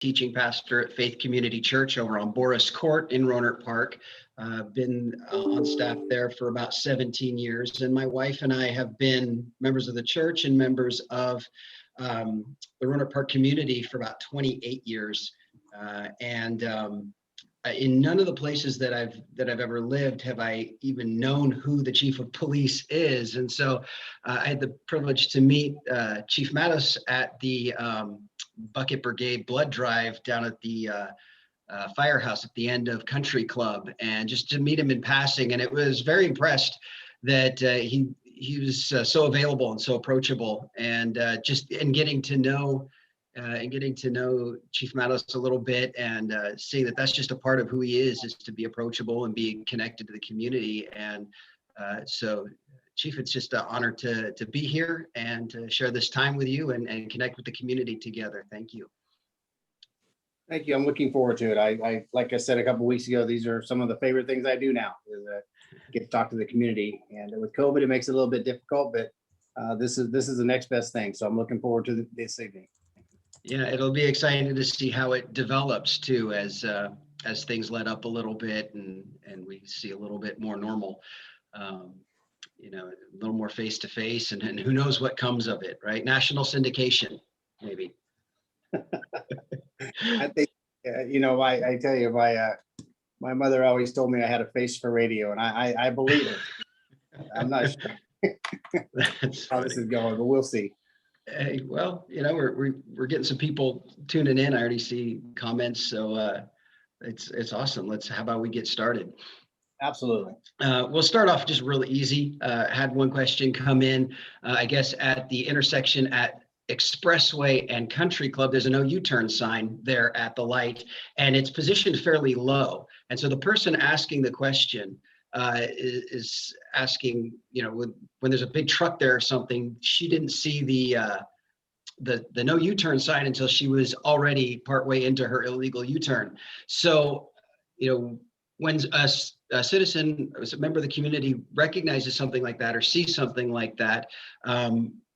teaching pastor at Faith Community Church over on Boris Court in Rohnert Park. Been on staff there for about 17 years, and my wife and I have been members of the church and members of the Rohnert Park community for about 28 years. In none of the places that I've ever lived have I even known who the chief of police is, and so I had the privilege to meet Chief Mattos at the Bucket Brigade blood drive down at the firehouse at the end of Country Club, and just to meet him in passing. And it was very impressed that he was so available and so approachable, and getting to know Chief Mattos a little bit, and seeing that that's just a part of who he is to be approachable and be connected to the community. And so Chief, it's just an honor to be here and to share this time with you and connect with the community together. Thank you. Thank you. I'm looking forward to it. I like I said a couple of weeks ago, these are some of the favorite things I do now, is get to talk to the community. And with COVID, it makes it a little bit difficult, but this is the next best thing. So I'm looking forward to this evening. Yeah, it'll be exciting to see how it develops too, as things let up a little bit and we see a little bit more normal. A little more face to face, and who knows what comes of it, right? National syndication, maybe. I think, I tell you, my mother always told me I had a face for radio, and I believe it. I'm not sure how this is going, but we'll see. Hey, well, we're getting some people tuning in. I already see comments, so it's awesome. How about we get started? Absolutely. We'll start off just really easy. Had one question come in, I guess at the intersection at Expressway and Country Club, there's a no U-turn sign there at the light, and it's positioned fairly low. And so the person asking the question is asking, when there's a big truck there or something, she didn't see the no U-turn sign until she was already partway into her illegal U-turn. So, when a citizen, as a member of the community, recognizes something like that or sees something like that,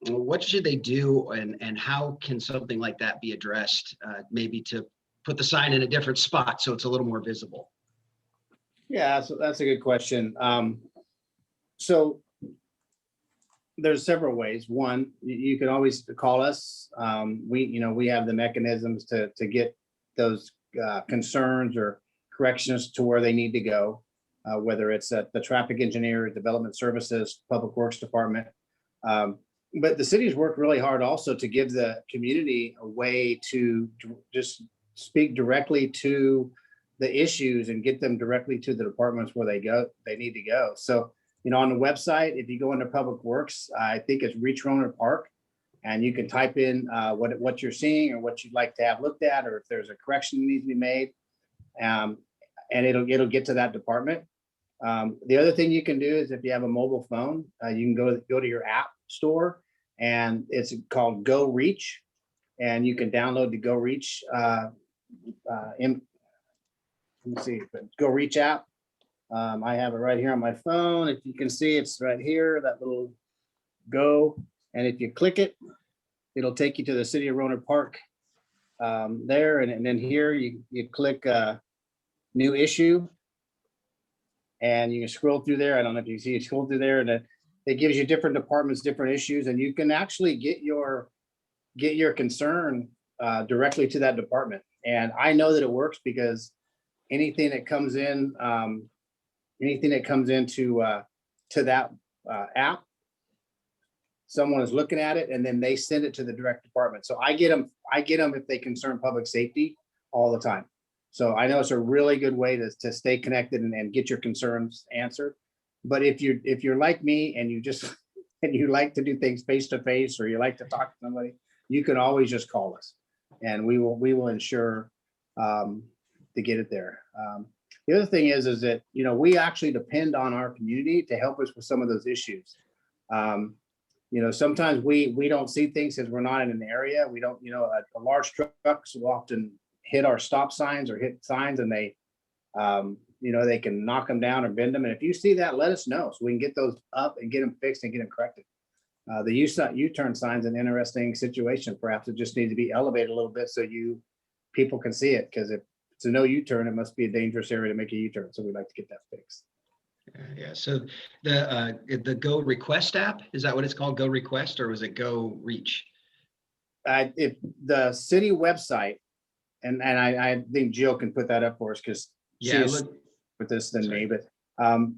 what should they do, and how can something like that be addressed, maybe to put the sign in a different spot so it's a little more visible? Yeah, so that's a good question. So there's several ways. One, you can always call us. We have the mechanisms to get those concerns or corrections to where they need to go, whether it's at the traffic engineer, development services, public works department. But the city's worked really hard also to give the community a way to just speak directly to the issues and get them directly to the departments where they need to go. So, on the website, if you go into public works, I think it's Reach Rohnert Park, and you can type in what you're seeing or what you'd like to have looked at, or if there's a correction that needs to be made. And it'll get to that department. The other thing you can do is, if you have a mobile phone, you can go to your app store, and it's called Go Reach, and you can download the Go Reach let me see, Go Reach app. I have it right here on my phone. If you can see, it's right here, that little Go, and if you click it, it'll take you to the city of Rohnert Park there, and then here you click new issue, and you can scroll through there. I don't know if you see it, scroll through there, and it gives you different departments, different issues, and you can actually get your concern directly to that department. And I know that it works because anything that comes in, to that app, someone is looking at it, and then they send it to the direct department. So I get them if they concern public safety all the time. So I know it's a really good way to stay connected and get your concerns answered. But if you're like me and you like to do things face to face, or you like to talk to somebody, you can always just call us, and we will ensure to get it there. The other thing is that we actually depend on our community to help us with some of those issues. Sometimes we don't see things because we're not in an area. We don't, a large trucks will often hit our stop signs or hit signs, and they can knock them down or bend them. And if you see that, let us know so we can get those up and get them fixed and get them corrected. The U-turn sign's an interesting situation. Perhaps it just needs to be elevated a little bit so you people can see it, because if it's a no U-turn, it must be a dangerous area to make a U-turn. So we'd like to get that fixed. Yeah, so the Go Request app, is that what it's called? Go Request, or was it Go Reach? If the city website, and I think Jill can put that up for us, because she Yeah, is look, with this than sorry. me, but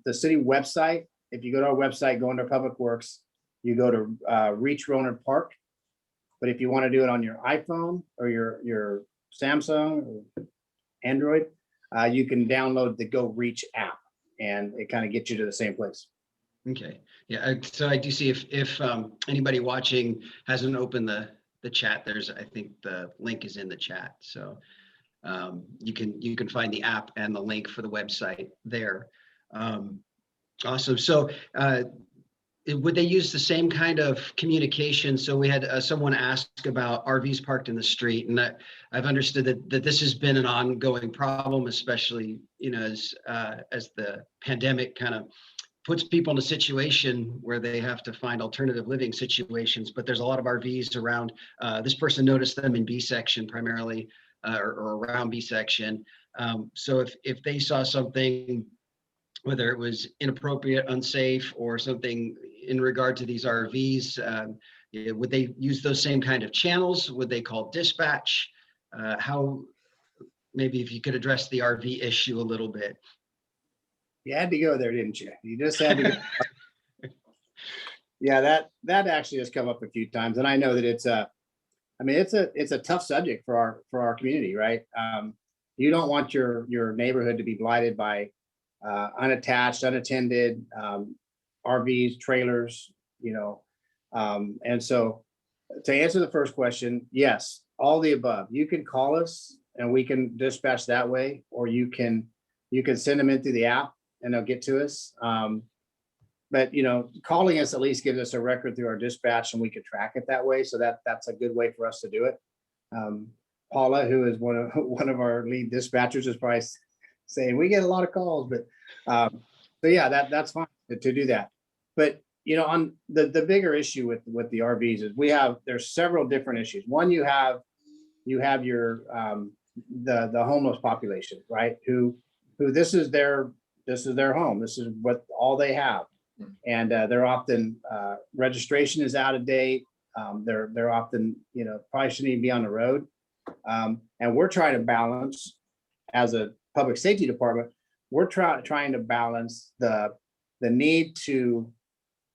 the city website, if you go to our website, go under Public Works, you go to Reach Rohnert Park. But if you want to do it on your iPhone or your Samsung or Android, you can download the Go Reach app, and it kind of gets you to the same place. Okay, yeah, so I do see if anybody watching hasn't opened the chat, I think the link is in the chat. So you can find the app and the link for the website there. Awesome. So would they use the same kind of communication? So we had someone ask about RVs parked in the street, and I've understood that this has been an ongoing problem, especially as the pandemic kind of puts people in a situation where they have to find alternative living situations. But there's a lot of RVs around. This person noticed them in B section primarily, or around B section. So if they saw something, whether it was inappropriate, unsafe, or something in regard to these RVs, would they use those same kind of channels? Would they call dispatch? How, maybe if you could address the RV issue a little bit. You had to go there, didn't you? You just had to go. Yeah, that actually has come up a few times, and I know that it's a tough subject for our community, right? You don't want your neighborhood to be blighted by unattached, unattended RVs, trailers, and so to answer the first question, yes, all the above. You can call us and we can dispatch that way, or you can send them in through the app and they'll get to us. But calling us at least gives us a record through our dispatch, and we can track it that way. So that's a good way for us to do it. Paula, who is one of our lead dispatchers, is probably saying we get a lot of calls, but so yeah, that's fine to do that. But on the bigger issue with the RVs is there's several different issues. One, you have your the homeless population, right? Who this is their home. This is what all they have, and they're often registration is out of date. They're often probably shouldn't even be on the road, and we're trying to balance as a public safety department. We're trying to balance the need to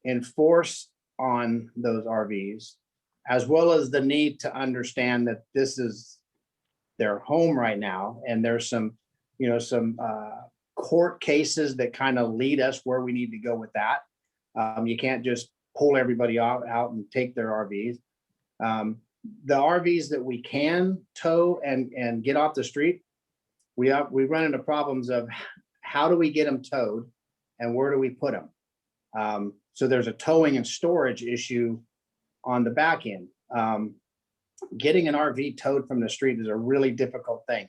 enforce on those RVs, as well as the need to understand that this is their home right now, and there's some court cases that kind of lead us where we need to go with that. You can't just pull everybody out and take their RVs. The RVs that we can tow and get off the street, we run into problems of how do we get them towed and where do we put them? So there's a towing and storage issue on the back end. Getting an RV towed from the street is a really difficult thing.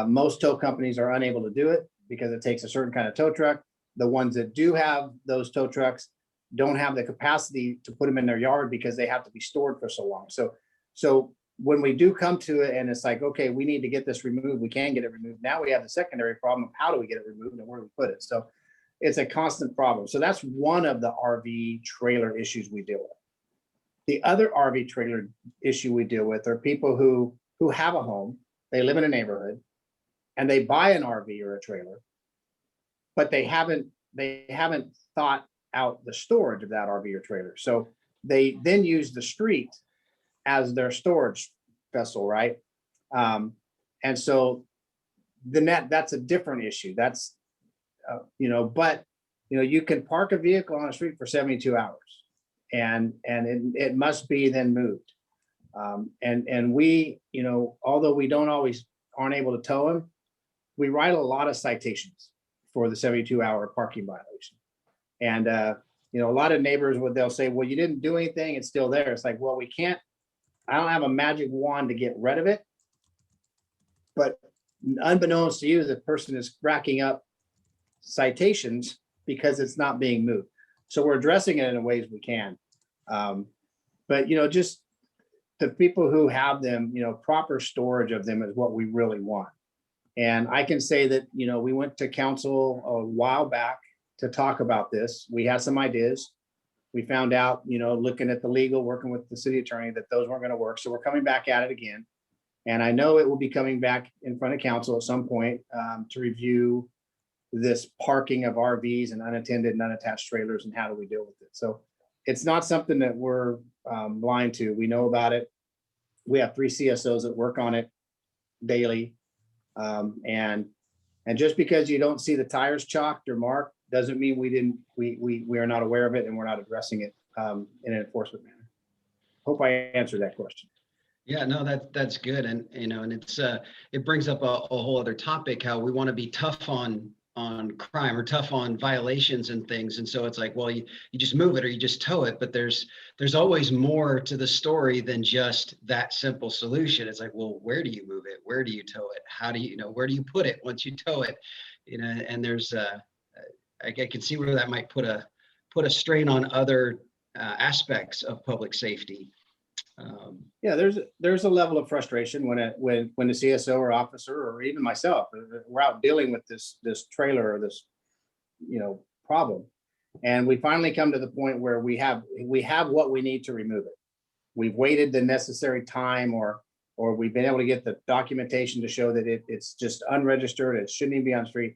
Most tow companies are unable to do it because it takes a certain kind of tow truck. The ones that do have those tow trucks don't have the capacity to put them in their yard because they have to be stored for so long. So when we do come to it and it's like, okay, we need to get this removed, we can get it removed. Now we have the secondary problem of how do we get it removed and where do we put it? So it's a constant problem. So that's one of the RV trailer issues we deal with. The other RV trailer issue we deal with are people who have a home, they live in a neighborhood, and they buy an RV or a trailer, but they haven't thought out the storage of that RV or trailer. So they then use the street as their storage vessel, right? And so that's a different issue. That's but you can park a vehicle on the street for 72 hours, and it must be then moved. And we, although we aren't able to tow them, we write a lot of citations for the 72-hour parking violation. And a lot of neighbors they'll say, well, you didn't do anything, it's still there. It's like, well, I don't have a magic wand to get rid of it. But unbeknownst to you, the person is racking up citations because it's not being moved. So we're addressing it in ways we can. But just the people who have them, proper storage of them is what we really want. And I can say that, we went to council a while back to talk about this. We had some ideas. We found out, looking at the legal, working with the city attorney, that those weren't going to work. So we're coming back at it again. And I know it will be coming back in front of council at some point to review this parking of RVs and unattended and unattached trailers and how do we deal with it. So it's not something that we're blind to. We know about it. We have 3 CSOs that work on it daily. And just because you don't see the tires chalked or marked doesn't mean we are not aware of it and we're not addressing it in an enforcement manner. Hope I answered that question. Yeah, no, that's good. And, and it brings up a whole other topic, how we want to be tough on crime or tough on violations and things. And so it's like, well, you just move it or you just tow it, but there's always more to the story than just that simple solution. It's like, well, where do you move it? Where do you tow it? How do you, where do you put it once you tow it? And there's I can see where that might put a strain on other aspects of public safety. Yeah, there's a level of frustration when the CSO or officer or even myself, we're out dealing with this trailer or this problem, and we finally come to the point where we have what we need to remove it. We've waited the necessary time, or we've been able to get the documentation to show that it's just unregistered, it shouldn't even be on street,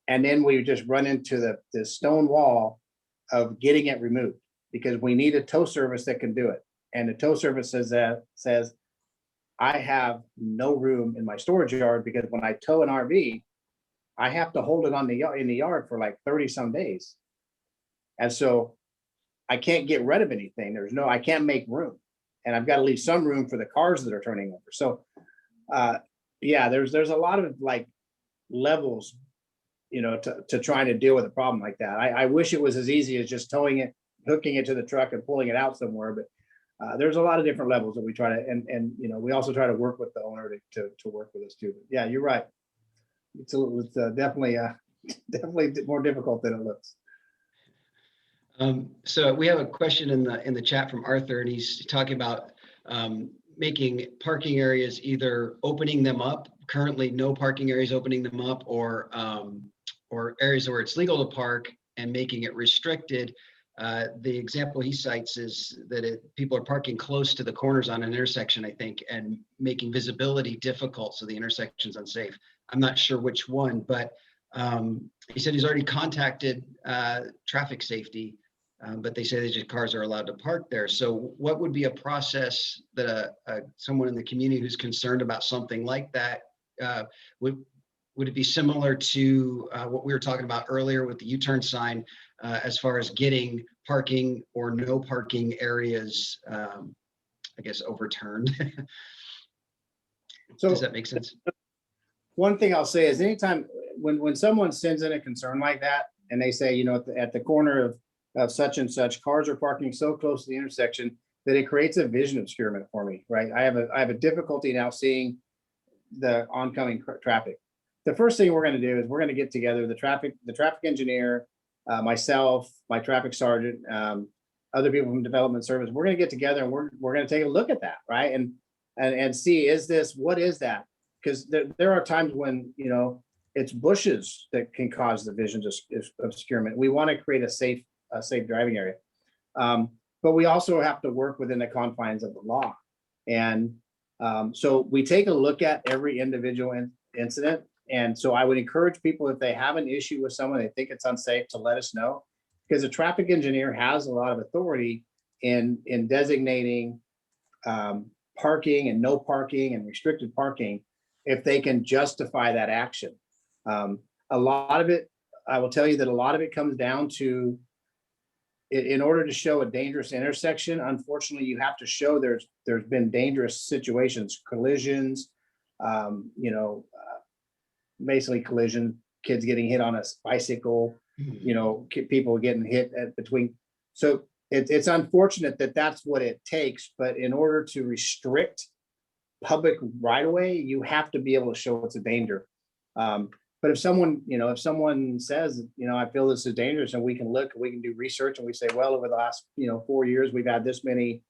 and then we just run into the stone wall of getting it removed because we need a tow service that can do it. And the tow service says, I have no room in my storage yard because when I tow an RV, I have to hold it in the yard for like 30 some days. And so I can't get rid of anything. I can't make room. And I've got to leave some room for the cars that are turning over. So yeah, there's a lot of like levels, to trying to deal with a problem like that. I wish it was as easy as just towing it, hooking it to the truck and pulling it out somewhere, but there's a lot of different levels that we try to, and we also try to work with the owner to work with us too. But yeah, you're right. It's definitely more difficult than it looks. So we have a question in the chat from Arthur, and he's talking about making parking areas, either opening them up. Currently, no parking areas, opening them up, or areas where it's legal to park and making it restricted. The example he cites is that people are parking close to the corners on an intersection, I think, and making visibility difficult, so the intersection's unsafe. I'm not sure which one, but he said he's already contacted traffic safety, but they say that cars are allowed to park there. So what would be a process that someone in the community who's concerned about something like that, would it be similar to what we were talking about earlier with the U-turn sign, as far as getting parking or no parking areas, I guess, overturned? So does that make sense? One thing I'll say is anytime when someone sends in a concern like that and they say, at the corner of such and such, cars are parking so close to the intersection that it creates a vision obscurement for me, right? I have a difficulty now seeing the oncoming traffic. The first thing we're going to do is we're going to get together the traffic engineer, myself, my traffic sergeant, other people from development service. We're going to get together and we're going to take a look at that, right? And see, what is that? Because there are times when it's bushes that can cause the vision obscurement. We want to create a safe driving area, but we also have to work within the confines of the law. And so we take a look at every individual incident. And so I would encourage people, if they have an issue with someone, they think it's unsafe, to let us know, because a traffic engineer has a lot of authority in designating parking and no parking and restricted parking if they can justify that action. A lot of it, I will tell you that a lot of it comes down to, in order to show a dangerous intersection, unfortunately, you have to show there's been dangerous situations, collisions, basically collision, kids getting hit on a bicycle, people getting hit between. So it's unfortunate that that's what it takes, but in order to restrict public right of way, you have to be able to show it's a danger. But if someone says, I feel this is dangerous, and we can do research, and we say, well, over the last, 4 years, we've had this many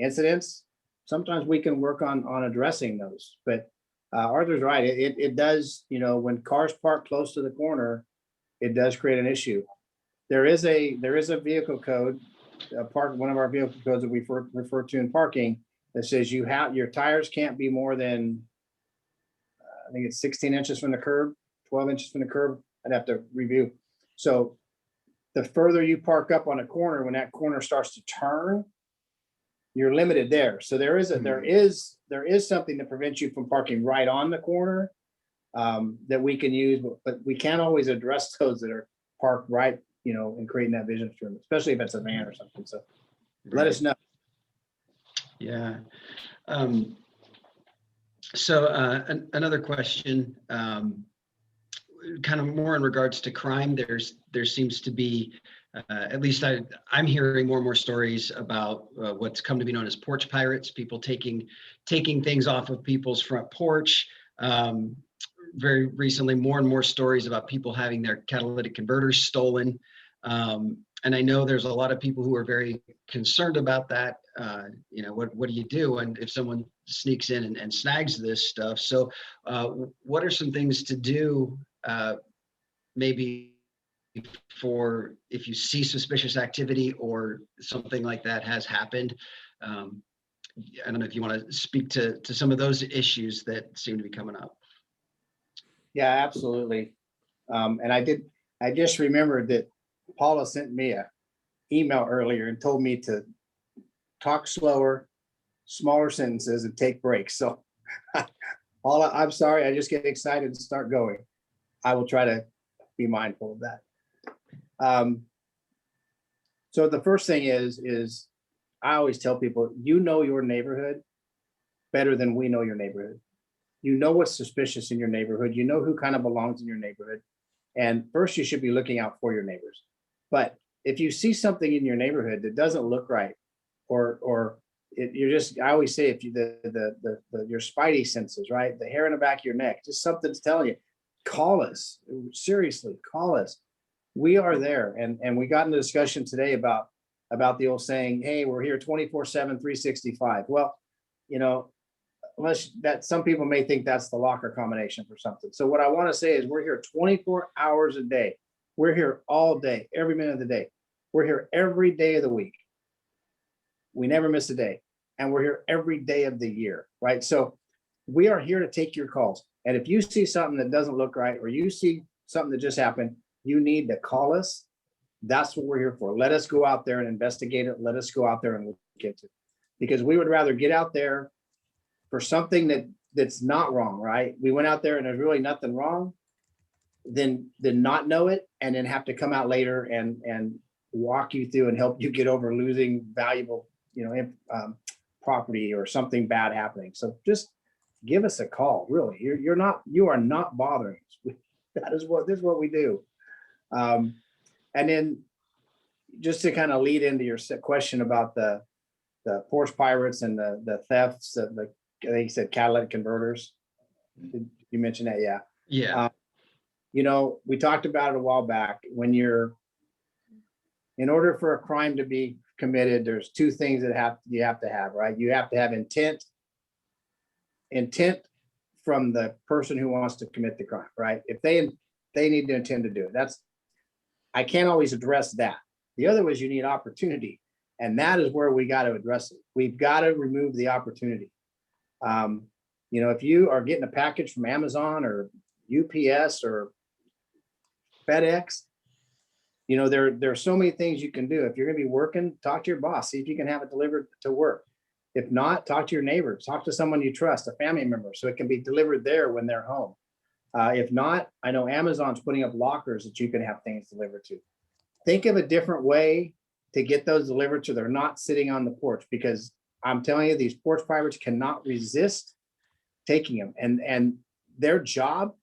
incidents. sometimes we can work on addressing those. But Arthur's right. It does, when cars park close to the corner, it does create an issue. There is a vehicle code, one of our vehicle codes that we refer to in parking, that says your tires can't be more than, I think it's 16 inches from the curb, 12 inches from the curb. I'd have to review. So the further you park up on a corner, when that corner starts to turn, you're limited there. So there is something that prevents you from parking right on the corner that we can use, but we can't always address those that are parked right, and creating that vision stream, especially if it's a van or something. So let us know. Yeah. So another question, kind of more in regards to crime. There seems to be, at least I'm hearing more and more stories about what's come to be known as porch pirates, people taking things off of people's front porch. Very recently, more and more stories about people having their catalytic converters stolen. And I know there's a lot of people who are very concerned about that. What do you do? And if someone sneaks in and snags this stuff? So what are some things to do maybe for if you see suspicious activity or something like that has happened? I don't know if you want to speak to some of those issues that seem to be coming up. Yeah, absolutely. And I just remembered that Paula sent me an email earlier and told me to talk slower, smaller sentences, and take breaks. So Paula, I'm sorry, I just get excited and start going. I will try to be mindful of that. So the first thing is I always tell people, your neighborhood better than we know your neighborhood. You know what's suspicious in your neighborhood. You know who kind of belongs in your neighborhood. And first, you should be looking out for your neighbors. But if you see something in your neighborhood that doesn't look right, I always say, if you your spidey senses, right, the hair in the back of your neck, just something's telling you, call us. Seriously, call us. We are there. And we got into a discussion today about the old saying, hey, we're here 24/7, 365. Well, unless that some people may think that's the locker combination for something. So what I want to say is we're here 24 hours a day. We're here all day, every minute of the day. We're here every day of the week. We never miss a day. And we're here every day of the year, right? So we are here to take your calls. And if you see something that doesn't look right, or you see something that just happened, you need to call us. That's what we're here for. Let us go out there and investigate it. Let us go out there and look into it. Because we would rather get out there for something that's not wrong, right? We went out there and there's really nothing wrong, than not know it and then have to come out later and walk you through and help you get over losing valuable, property or something bad happening. So just give us a call. Really, you are not bothering us. This is what we do. And then just to kind of lead into your question about the porch pirates and the thefts, I think you said catalytic converters. Did you mention that? Yeah. Yeah. We talked about it a while back. In order for a crime to be committed, there's two things that you have to have, right? You have to have intent from the person who wants to commit the crime, right? If they need to intend to do it, I can't always address that. The other was you need opportunity, and that is where we got to address it. We've got to remove the opportunity. If you are getting a package from Amazon or UPS or FedEx, there are so many things you can do. If you're going to be working, talk to your boss, see if you can have it delivered to work. If not, talk to your neighbors, talk to someone you trust, a family member, so it can be delivered there when they're home. If not, I know Amazon's putting up lockers that you can have things delivered to. Think of a different way to get those delivered so they're not sitting on the porch, because I'm telling you, these porch pirates cannot resist taking them. And their job,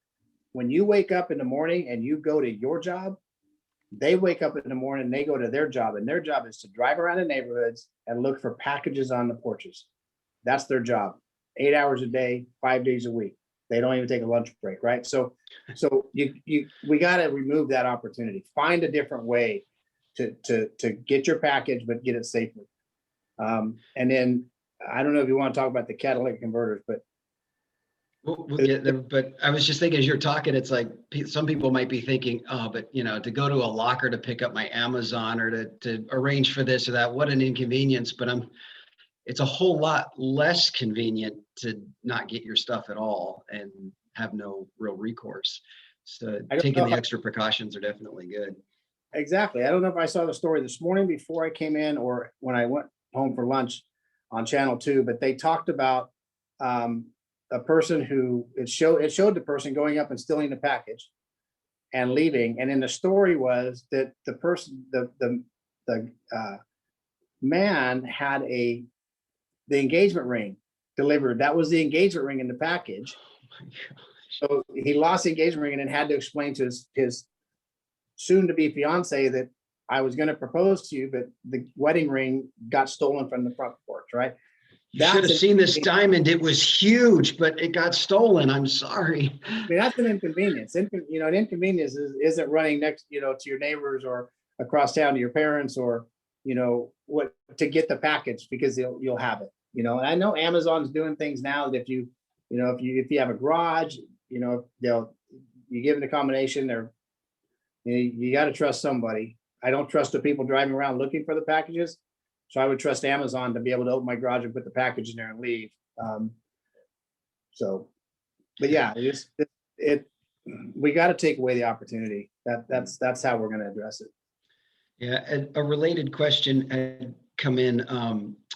when you wake up in the morning and you go to your job, they wake up in the morning and they go to their job, and their job is to drive around the neighborhoods and look for packages on the porches. That's their job. 8 hours a day, 5 days a week. They don't even take a lunch break, right? So we got to remove that opportunity. Find a different way to get your package, but get it safely. And then I don't know if you want to talk about the catalytic converters, but We'll get there, but I was just thinking as you're talking, it's like some people might be thinking, oh, but to go to a locker to pick up my Amazon or to arrange for this or that, what an inconvenience. But it's a whole lot less convenient to not get your stuff at all and have no real recourse. So I don't taking know the if extra precautions are definitely good. exactly. I don't know if I saw the story this morning before I came in or when I went home for lunch on Channel 2, but they talked about a person who it showed the person going up and stealing the package and leaving. And then the story was that the person, the man had the engagement ring delivered. That was the engagement ring in the package. Oh my gosh. So he lost the engagement ring and then had to explain to his soon-to-be fiance that I was going to propose to you, but the wedding ring got stolen from the front porch, right? You should have seen this diamond. It was huge, but it got stolen. I'm sorry. I mean, that's an inconvenience. An inconvenience isn't running next, to your neighbors or across town to your parents or, what to get the package because you'll have it. And I know Amazon's doing things now that if you have a garage, you give them a combination. You got to trust somebody. I don't trust the people driving around looking for the packages. So I would trust Amazon to be able to open my garage and put the package in there and leave. But yeah, we got to take away the opportunity. That's how we're going to address it. Yeah, a related question had come in.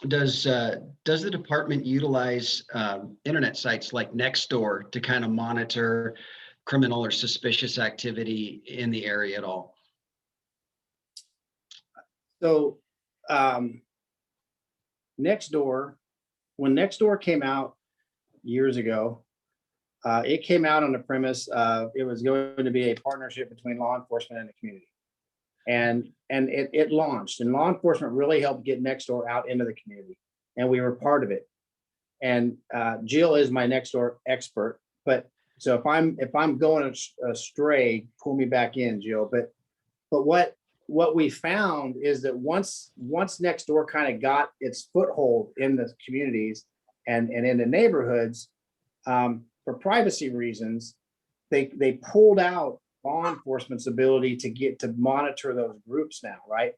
Does the department utilize internet sites like Nextdoor to kind of monitor criminal or suspicious activity in the area at all? So Nextdoor, when Nextdoor came out years ago, it came out on the premise of it was going to be a partnership between law enforcement and the community. And it launched, and law enforcement really helped get Nextdoor out into the community, and we were part of it. And Jill is my Nextdoor expert, but so if I'm going astray, pull me back in, Jill. But what we found is that once Nextdoor kind of got its foothold in the communities and in the neighborhoods, for privacy reasons, they pulled out law enforcement's ability to monitor those groups now, right?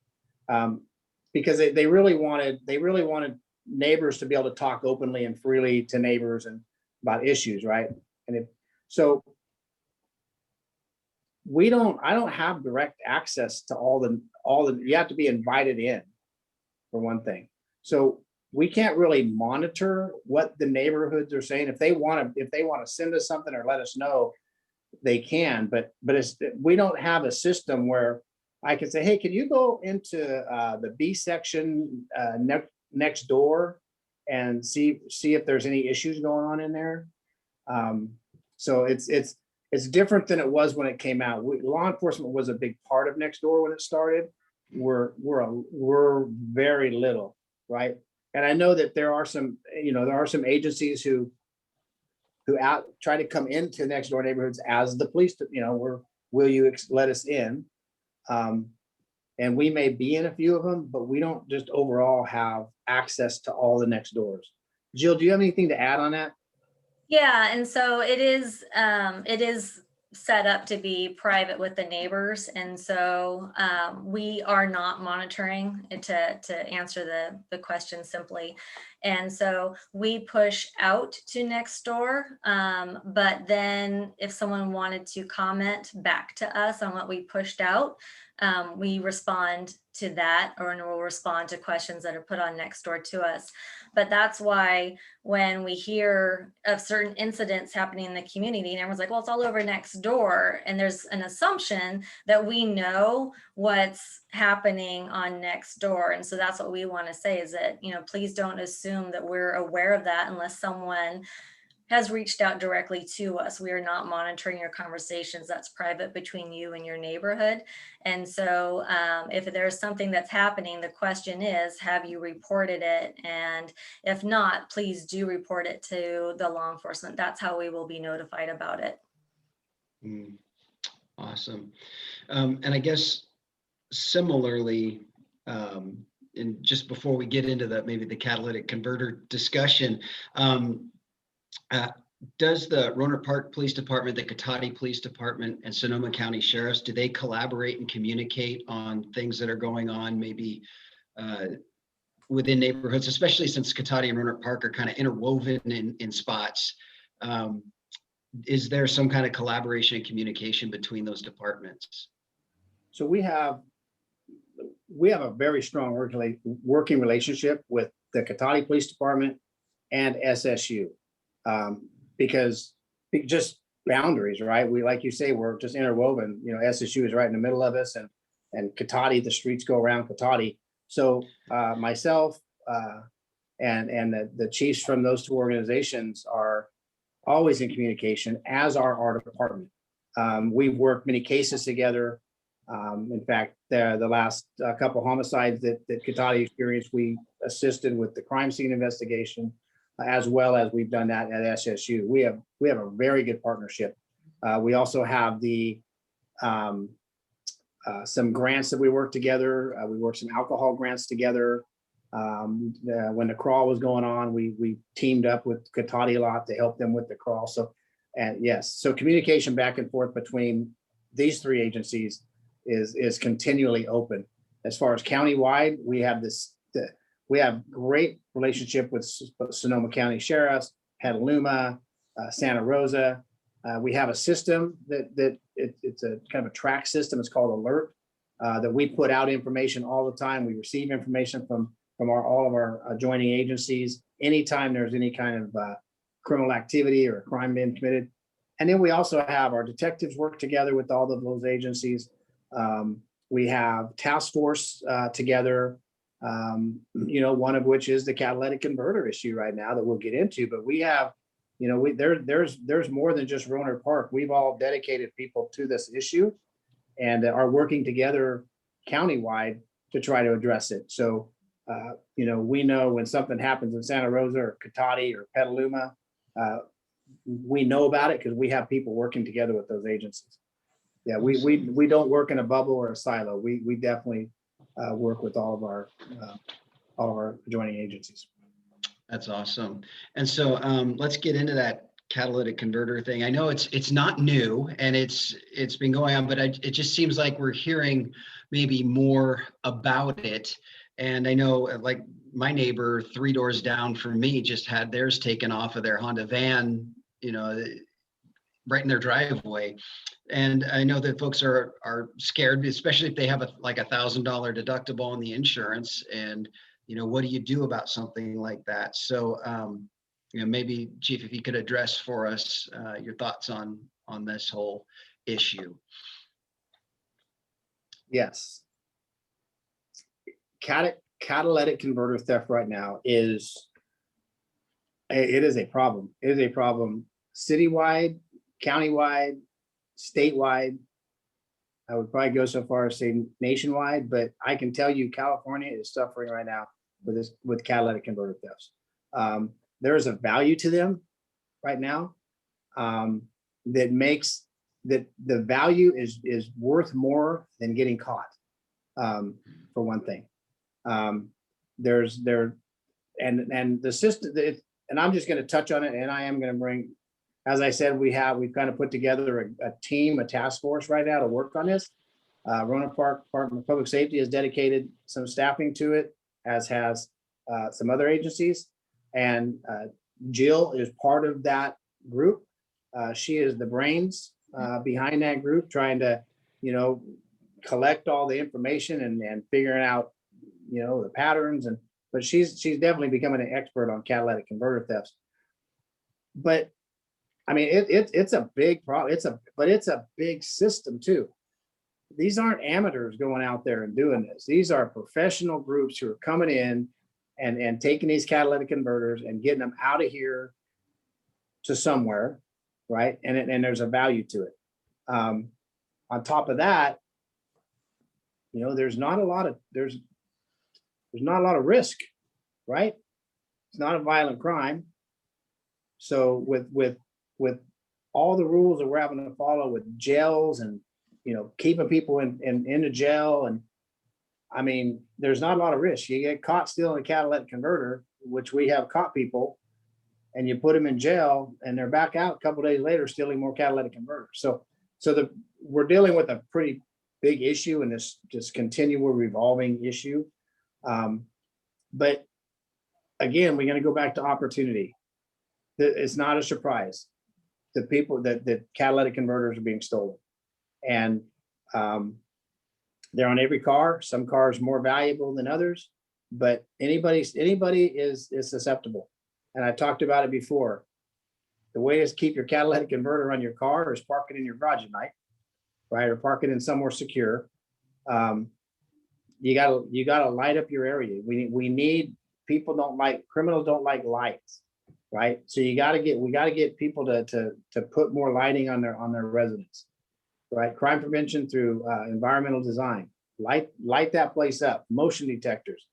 Because they really wanted neighbors to be able to talk openly and freely to neighbors and about issues, right? So I don't have direct access to all the, you have to be invited in for one thing. So we can't really monitor what the neighborhoods are saying. If they want to send us something or let us know, they can, but we don't have a system where I can say, hey, can you go into the B section next door and see if there's any issues going on in there. So it's different than it was when it came out. Law enforcement was a big part of Nextdoor when it started. We're very little, right? And I know that there are some agencies who try to come into Nextdoor neighborhoods as the police, will you let us in? And we may be in a few of them, but we don't just overall have access to all the Nextdoors. Jill, do you have anything to add on that? Yeah, and so it is set up to be private with the neighbors, and so we are not monitoring it to answer the question simply. And so we push out to Nextdoor, but then if someone wanted to comment back to us on what we pushed out, we respond to that, or we'll respond to questions that are put on Nextdoor to us. But that's why when we hear of certain incidents happening in the community and everyone's like, well, it's all over Nextdoor, and there's an assumption that we know what's happening on Nextdoor. And so that's what we want to say is that, please don't assume that we're aware of that unless someone has reached out directly to us. We are not monitoring your conversations. That's private between you and your neighborhood. And so if there's something that's happening, the question is, have you reported it? And if not, please do report it to the law enforcement. That's how we will be notified about it. Awesome. And I guess similarly, and just before we get into maybe the catalytic converter discussion, um, does the Rohnert Park Police Department, the Catalytic Police Department, and Sonoma County Sheriffs, do they collaborate and communicate on things that are going on, maybe within neighborhoods, especially since Catalytic and Rohnert Park are kind of interwoven in spots? Is there some kind of collaboration and communication between those departments? So we have a very strong working relationship with the Catalytic Police Department and SSU, because just boundaries, right? We, like you say, we're just interwoven. You know, SSU is right in the middle of us, and Katati, the streets go around Katati. So myself and the chiefs from those two organizations are always in communication, as are our department. We've worked many cases together. In fact, the last couple homicides that Katati experienced, we assisted with the crime scene investigation, as well as we've done that at SSU. We have a very good partnership. We also have some grants that we work together. We worked some alcohol grants together. When the crawl was going on, we teamed up with Katati a lot to help them with the crawl. So, and yes, so communication back and forth between these three agencies is continually open. As far as countywide, we have great relationship with Sonoma County Sheriffs, Petaluma, Santa Rosa. We have a system that it's a kind of a track system. It's called Alert, that we put out information all the time. We receive information from all of our adjoining agencies anytime there's any kind of criminal activity or a crime being committed. And then we also have our detectives work together with all of those agencies. We have task force together, one of which is the catalytic converter issue right now that we'll get into. But we have, there's more than just Rohnert Park. We've all dedicated people to this issue and are working together countywide to try to address it. So, we know when something happens in Santa Rosa or Katati or Petaluma, we know about it because we have people working together with those agencies. Yeah, we don't work in a bubble or a silo. We definitely work with all of our adjoining agencies. That's awesome. And so let's get into that catalytic converter thing. I know it's not new and it's been going on, but it just seems like we're hearing maybe more about it. And I know, like, my neighbor 3 doors down from me just had theirs taken off of their Honda van, right in their driveway. And I know that folks are scared, especially if they have like $1,000 deductible on the insurance. And what do you do about something like that? So maybe, Chief, if you could address for us your thoughts on this whole issue. Yes. Catalytic converter theft right now is a problem. It is a problem citywide, countywide, statewide. I would probably go so far as say nationwide, but I can tell you California is suffering right now with catalytic converter thefts. There is a value to them right now that makes that the value is worth more than getting caught, for one thing. And the system, and I'm just going to touch on it, and I am going to bring, as I said, we've kind of put together a team, a task force right now to work on this. Rohnert Park Department of Public Safety has dedicated some staffing to it, as has some other agencies. And Jill is part of that group. She is the brains behind that group, trying to, collect all the information and figuring out, the patterns. But she's definitely becoming an expert on catalytic converter thefts. But I mean, it's a big problem. It's a big system too. These aren't amateurs going out there and doing this. These are professional groups who are coming in and taking these catalytic converters and getting them out of here to somewhere, right? And there's a value to it. On top of that, there's not a lot of risk, right? It's not a violent crime. So with all the rules that we're having to follow with jails and keeping people in the jail, and I mean, there's not a lot of risk. You get caught stealing a catalytic converter, which we have caught people, and you put them in jail, and they're back out a couple days later stealing more catalytic converters. So we're dealing with a pretty big issue in this continual revolving issue. But again, we're going to go back to opportunity. It's not a surprise. The people that catalytic converters are being stolen, and they're on every car. Some cars more valuable than others, but anybody is susceptible. And I talked about it before. The way is keep your catalytic converter on your car is park it in your garage at night, right? Or park it in somewhere secure. You gotta light up your area. We need, criminals don't like lights, right? So we gotta get people to put more lighting on their residence, right? Crime prevention through environmental design. Light that place up. Motion detectors,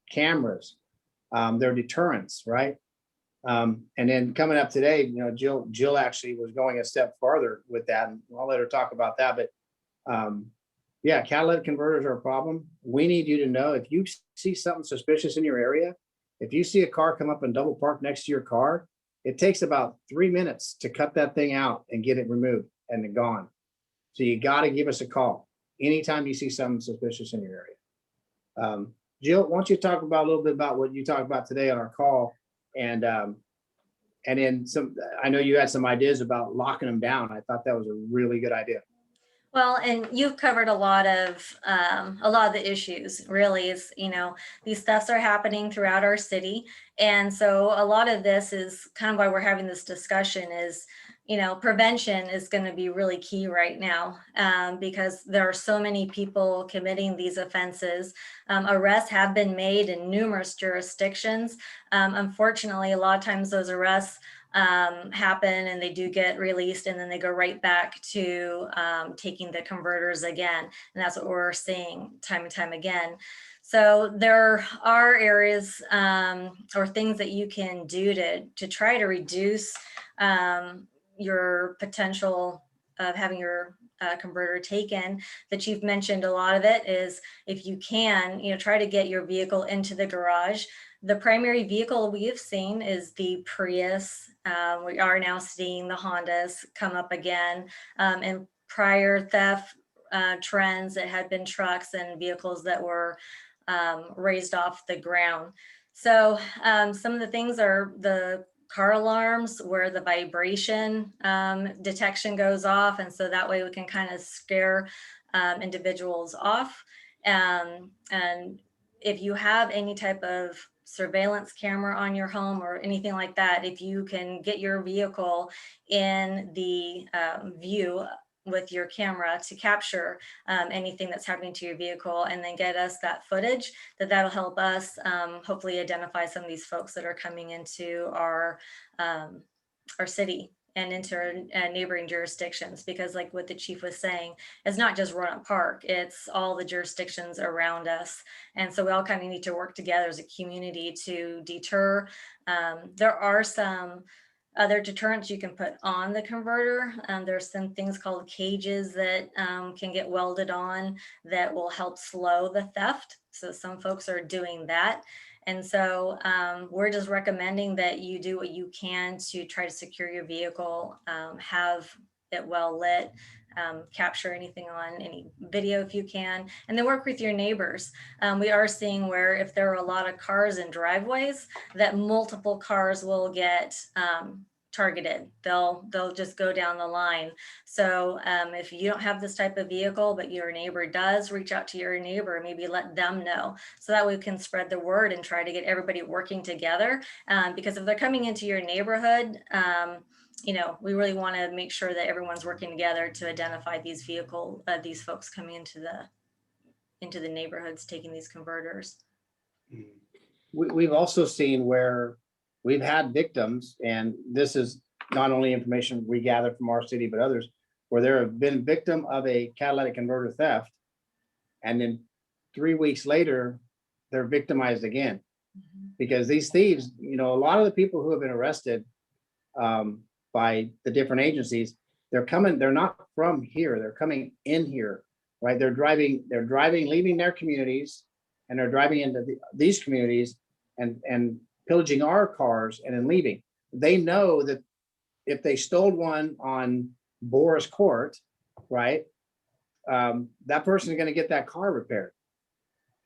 cameras, they're deterrents, right? And then coming up today, you know, Jill actually was going a step farther with that, and I'll let her talk about that. But yeah, catalytic converters are a problem. We need you to know if you see something suspicious in your area, if you see a car come up and double park next to your car, it takes about 3 minutes to cut that thing out and get it removed and gone. So you got to give us a call anytime you see something suspicious in your area. Jill, why don't you talk about a little bit about what you talked about today on our call, and then some. I know you had some ideas about locking them down. I thought that was a really good idea. Well, and you've covered a lot of the issues. Really, is these thefts are happening throughout our city, and so a lot of this is kind of why we're having this discussion. Is prevention is going to be really key right now, because there are so many people committing these offenses. Arrests have been made in numerous jurisdictions. Unfortunately, a lot of times those arrests happen and they do get released, and then they go right back to taking the converters again. And that's what we're seeing time and time again. So there are areas or things that you can do to try to reduce your potential of having your converter taken. That you've mentioned a lot of it is, if you can, try to get your vehicle into the garage. The primary vehicle we have seen is the Prius. We are now seeing the Hondas come up again. And prior theft trends, it had been trucks and vehicles that were raised off the ground. So some of the things are the car alarms, where the vibration detection goes off. And so that way we can kind of scare individuals off. And if you have any type of surveillance camera on your home or anything like that, if you can get your vehicle in the view with your camera to capture anything that's happening to your vehicle, and then get us that footage, that'll help us hopefully identify some of these folks that are coming into our city and into our neighboring jurisdictions. Because like what the chief was saying, it's not just Rohnert Park, it's all the jurisdictions around us. And so we all kind of need to work together as a community to deter. There are some other deterrents you can put on the converter. There's some things called cages that can get welded on that will help slow the theft. So some folks are doing that. And so we're just recommending that you do what you can to try to secure your vehicle, have it well lit, capture anything on any video if you can, and then work with your neighbors. We are seeing where if there are a lot of cars in driveways, that multiple cars will get targeted. They'll just go down the line. So if you don't have this type of vehicle, but your neighbor does, reach out to your neighbor, maybe let them know. So that way we can spread the word and try to get everybody working together. Because if they're coming into your neighborhood, we really want to make sure that everyone's working together to identify these these folks coming into the neighborhoods, taking these converters. We've also seen where we've had victims, and this is not only information we gather from our city, but others, where there have been victim of a catalytic converter theft, and then 3 weeks later, they're victimized again. Mm-hmm. Because these thieves, a lot of the people who have been arrested by the different agencies, they're not from here, they're coming in here, right? They're driving, leaving their communities, and they're driving into these communities and pillaging our cars and then leaving. They know that if they stole one on Boris Court, right, that person is going to get that car repaired.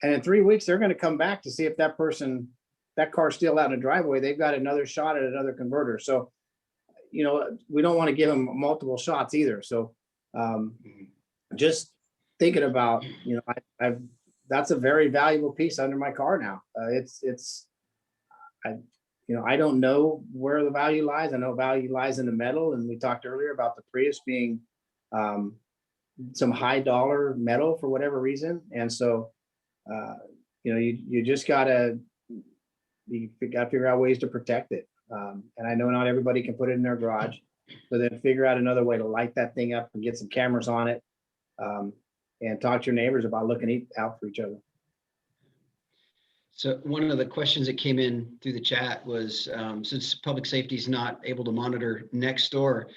And in 3 weeks, they're going to come back to see if that car's still out in the driveway. They've got another shot at another converter. So, we don't want to give them multiple shots either. So just thinking about, that's a very valuable piece under my car now. I don't know where the value lies. I know value lies in the metal. And we talked earlier about the Prius being some high dollar metal for whatever reason. And so, you just gotta figure out ways to protect it. And I know not everybody can put it in their garage. So then figure out another way to light that thing up and get some cameras on it. And talk to your neighbors about looking out for each other. So one of the questions that came in through the chat was, since public safety is not able to monitor next door,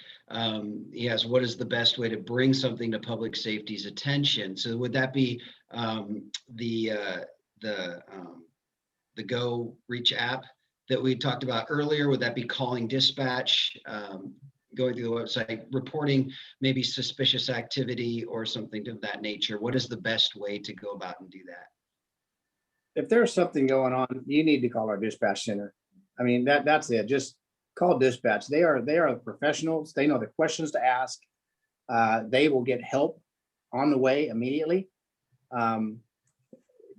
he asked, what is the best way to bring something to public safety's attention? So would that be the Go Reach app that we talked about earlier? Would that be calling dispatch, going through the website, reporting maybe suspicious activity or something of that nature? What is the best way to go about and do that? If there's something going on, you need to call our dispatch center. I mean, that's it. Just call dispatch. They are the professionals. They know the questions to ask. They will get help on the way immediately. They're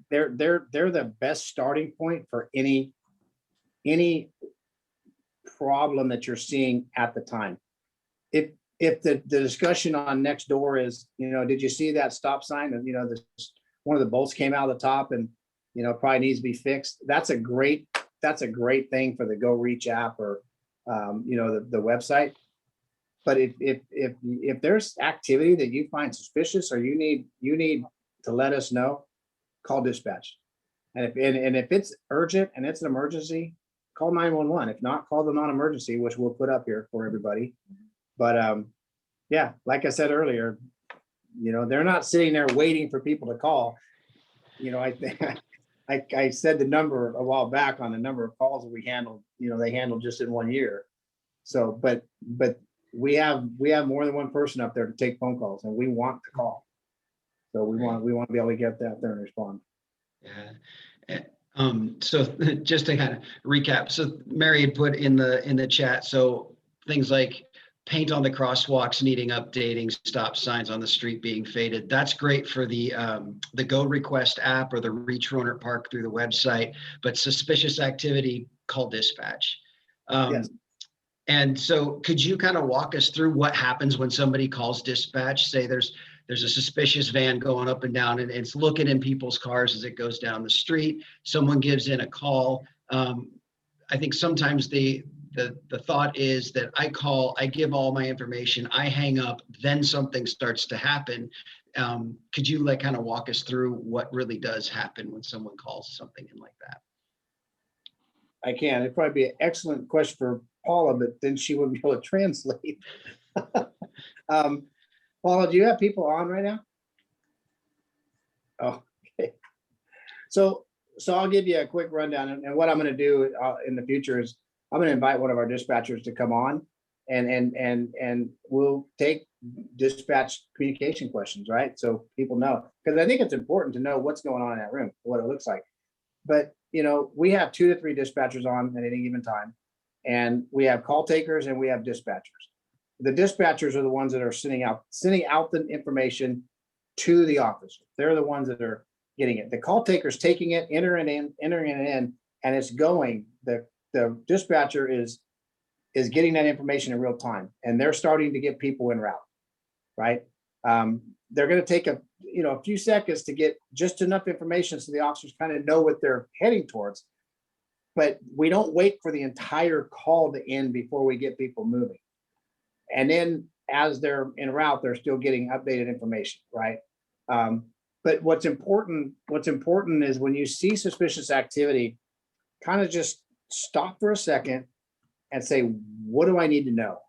the best starting point for any problem that you're seeing at the time. If the discussion on next door is, did you see that stop sign? And one of the bolts came out of the top and probably needs to be fixed. That's a great thing for the Go Reach app or the website. But if there's activity that you find suspicious or you need to let us know, call dispatch. And if it's urgent and it's an emergency, call 911. If not, call the non-emergency, which we'll put up here for everybody. But yeah, like I said earlier, they're not sitting there waiting for people to call. I think I said the number a while back on the number of calls that we handled, they handled just in 1 year. So, but we have more than one person up there to take phone calls, and we want to call. So we want to be able to get that there and respond. Yeah. So just to kind of recap, so Mary had put in the chat, so things like paint on the crosswalks needing updating, stop signs on the street being faded. That's great for the Go Request app or the Reach Rohnert Park through the website, but suspicious activity, call dispatch. Yes. And so could you kind of walk us through what happens when somebody calls dispatch? Say there's a suspicious van going up and down and it's looking in people's cars as it goes down the street. Someone gives in a call. I think sometimes the thought is that I call, I give all my information, I hang up, then something starts to happen. Could you kind of walk us through what really does happen when someone calls something in like that? I can. It'd probably be an excellent question for Paula, but then she wouldn't be able to translate. Paula, do you have people on right now? Oh, okay. So I'll give you a quick rundown, and what I'm going to do in the future is I'm going to invite one of our dispatchers to come on, and we'll take dispatch communication questions, right? So people know, because I think it's important to know what's going on in that room, what it looks like. But we have 2 to 3 dispatchers on at any given time, and we have call takers and we have dispatchers. The dispatchers are the ones that are sending out the information to the officer. They're the ones that are getting it. The call taker's taking it, entering it in, and it's going. The dispatcher is getting that information in real time, and they're starting to get people en route, right? They're going to take a few seconds to get just enough information so the officers kind of know what they're heading towards. But we don't wait for the entire call to end before we get people moving. And then as they're en route, they're still getting updated information, right? But what's important is when you see suspicious activity, kind of just stop for a second and say, what do I need to know?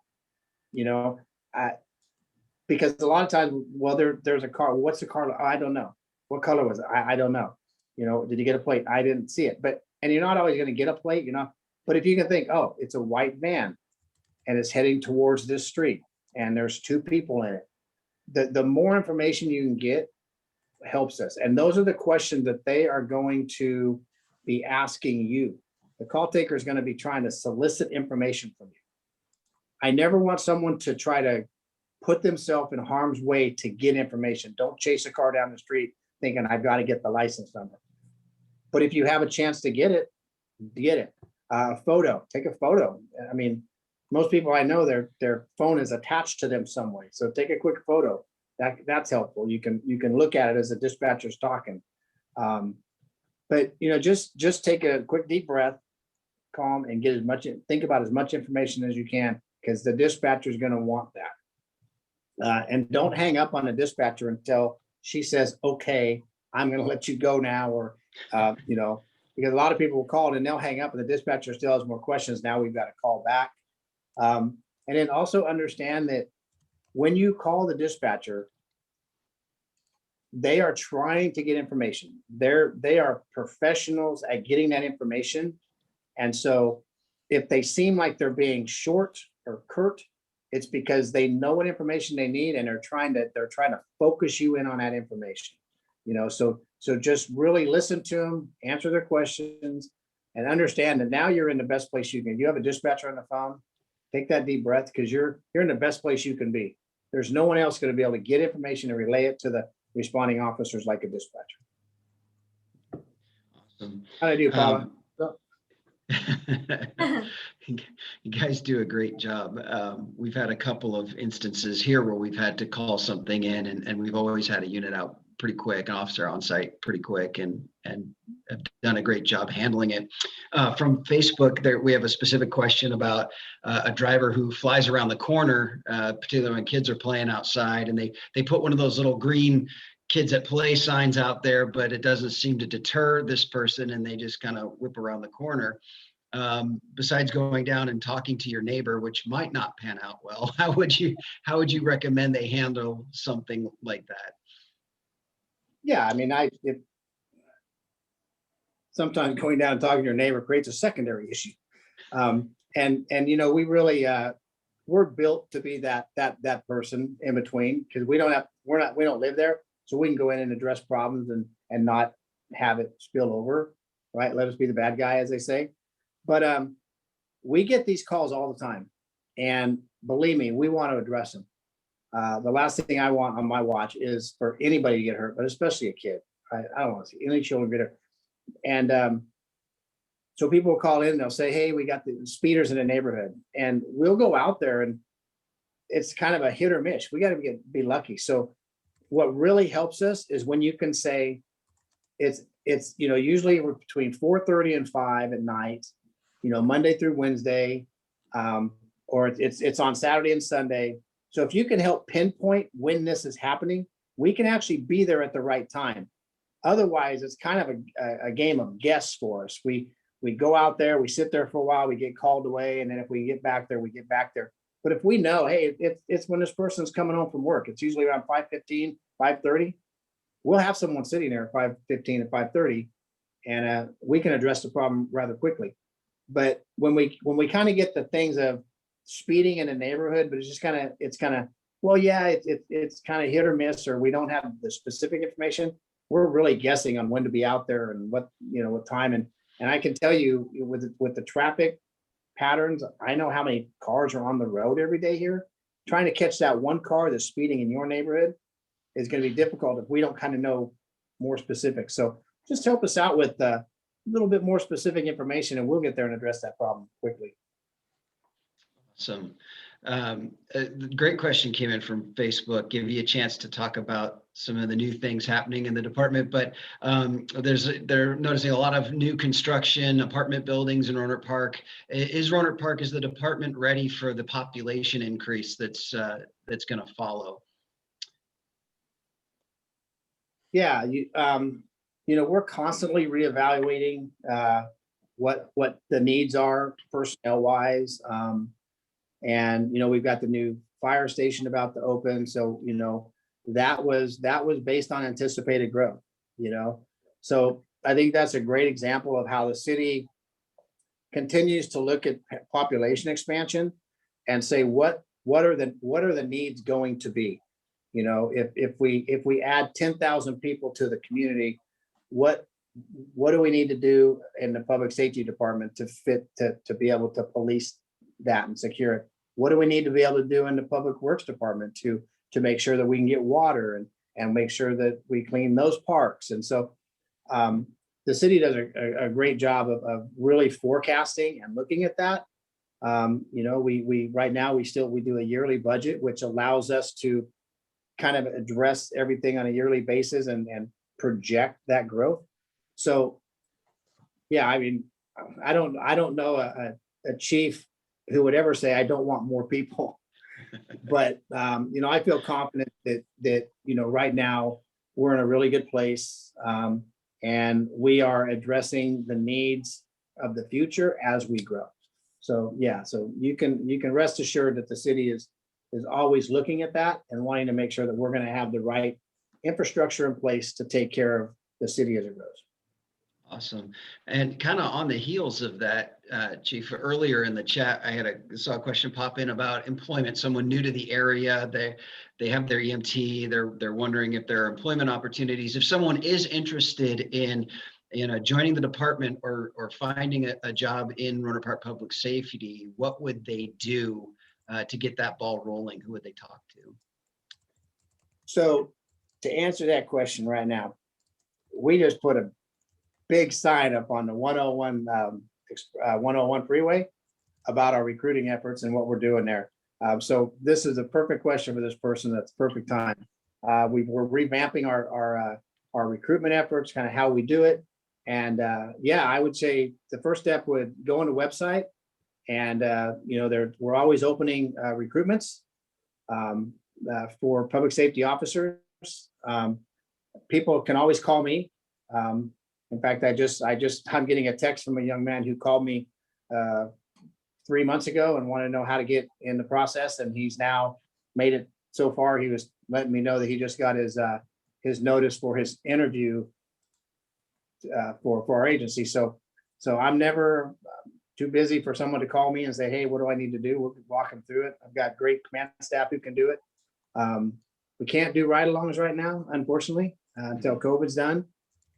Because a lot of times, well, there's a car. What's the car? I don't know. What color was it? I don't know. did you get a plate? I didn't see it. And you're not always going to get a plate, but if you can think, oh, it's a white van and it's heading towards this street and there's two people in it, the more information you can get helps us. And those are the questions that they are going to be asking you. The call taker is going to be trying to solicit information from you. I never want someone to try to put themselves in harm's way to get information. Don't chase a car down the street thinking I've got to get the license number. But if you have a chance to get it, get it. Photo, take a photo. I mean, most people I know, their phone is attached to them some way. So take a quick photo. That's helpful. You can look at it as the dispatcher's talking. But just take a quick deep breath, calm, and think about as much information as you can, because the dispatcher is going to want that. And don't hang up on the dispatcher until she says, okay, I'm going to let you go now. Or, because a lot of people will call and they'll hang up and the dispatcher still has more questions. Now we've got to call back. And then also understand that when you call the dispatcher, they are trying to get information. They are professionals at getting that information. And so if they seem like they're being short or curt, it's because they know what information they need and they're trying to focus you in on that information. So just really listen to them, answer their questions, and understand that now you're in the best place you can. You have a dispatcher on the phone, take that deep breath, because you're in the best place you can be. There's no one else going to be able to get information and relay it to the responding officers like a dispatcher. Awesome. How do I do, Paula? You guys do a great job. We've had a couple of instances here where we've had to call something in, and we've always had a unit out pretty quick, an officer on site pretty quick, and have done a great job handling it. From Facebook, there we have a specific question about a driver who flies around the corner, particularly when kids are playing outside, and they put one of those little green kids at play signs out there, but it doesn't seem to deter this person, and they just kind of whip around the corner. Besides going down and talking to your neighbor, which might not pan out well, how would you recommend they handle something like that? Yeah, I mean, sometimes going down and talking to your neighbor creates a secondary issue. And we really, we're built to be that person in between, because we don't live there. So we can go in and address problems and not have it spill over, right? Let us be the bad guy, as they say. But we get these calls all the time. And believe me, we want to address them. The last thing I want on my watch is for anybody to get hurt, but especially a kid. I don't want to see any children get hurt. And so people will call in, they'll say, hey, we got the speeders in the neighborhood. And we'll go out there, and it's kind of a hit or miss. We got to be lucky. So what really helps us is when you can say it's usually we're between 4:30 and 5 at night, Monday through Wednesday, or it's on Saturday and Sunday. So if you can help pinpoint when this is happening, we can actually be there at the right time. Otherwise, it's kind of a game of guess for us. We go out there, we sit there for a while, we get called away, and then if we get back there, we get back there. But if we know, hey, it's when this person's coming home from work, it's usually around 5:15, 5:30. We'll have someone sitting there at 5:15 and 5:30, and we can address the problem rather quickly. But when we kind of get the things of speeding in a neighborhood, but it's kind of well, yeah, it's kind of hit or miss, or we don't have the specific information. We're really guessing on when to be out there and what time. And I can tell you with the traffic patterns, I know how many cars are on the road every day here. Trying to catch that one car that's speeding in your neighborhood is going to be difficult if we don't kind of know more specific. So just help us out with a little bit more specific information, and we'll get there and address that problem quickly. Awesome. A great question came in from Facebook. Give you a chance to talk about some of the new things happening in the department, but they're noticing a lot of new construction, apartment buildings in Rohnert Park. Is the department ready for the population increase that's going to follow? Yeah, we're constantly reevaluating what the needs are personnel wise. And we've got the new fire station about to open. So that was based on anticipated growth. So I think that's a great example of how the city continues to look at population expansion and say, what are the needs going to be? You know, if we add 10,000 people to the community, what do we need to do in the public safety department to be able to police that and secure it? What do we need to be able to do in the public works department to make sure that we can get water and make sure that we clean those parks? And so the city does a great job of really forecasting and looking at that. You know, we right now we do a yearly budget, which allows us to kind of address everything on a yearly basis and project that growth. So, yeah, I mean, I don't know a chief who would ever say, I don't want more people. But, you know, I feel confident that, you know, right now we're in a really good place. And we are addressing the needs of the future as we grow. So, yeah, so you can rest assured that the city is always looking at that and wanting to make sure that we're going to have the right infrastructure in place to take care of the city as it grows. Awesome. And kind of on the heels of that, Chief, earlier in the chat, I saw a question pop in about employment. Someone new to the area, they have their EMT. They're wondering if there are employment opportunities. If someone is interested in joining the department or finding a job in Rohnert Park Public Safety, what would they do to get that ball rolling? Who would they talk to? So to answer that question right now, we just put a big sign up on the 101 freeway about our recruiting efforts and what we're doing there. So this is a perfect question for this person. That's perfect time. We're revamping our recruitment efforts, kind of how we do it. And yeah, I would say the first step would go on the website, and you know, we're always opening recruitments for public safety officers. People can always call me. In fact, I'm getting a text from a young man who called me 3 months ago and wanted to know how to get in the process. And he's now made it so far. He was letting me know that he just got his notice for his interview for our agency. So I'm never too busy for someone to call me and say, hey, what do I need to do? We'll walk them through it. I've got great command staff who can do it. We can't do ride-alongs right now, unfortunately, until COVID's done.